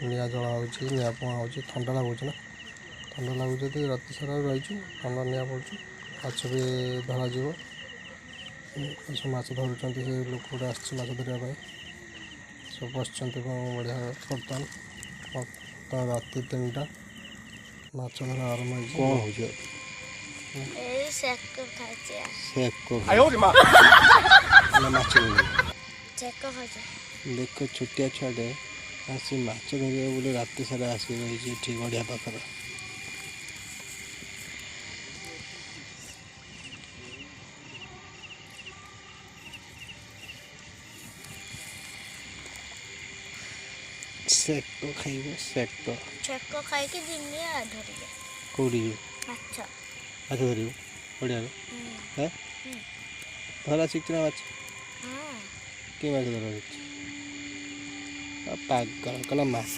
निआ जला हो निआ पुआ हो ठंडा लगुच ना ठंडा लगुच राति सारा रही ठंडा निआ पड़ू माछ भी धर सब माछ धरुँच से लोक गुड़ा आस धरवाई सब बस बढ़िया बर्तमान राति 3टा माछ धरा आरम्भ हो देख छोटिया छुआटे आसी माछ धरिया बोले राति सारा आसी रही ठीक गढ़िया पाखर सेक खाइब सेक खाई धरिए कौड़ी माछ धरू बढ़िया है धरा शिखना माछ कि माछ धरा पागल कला माछ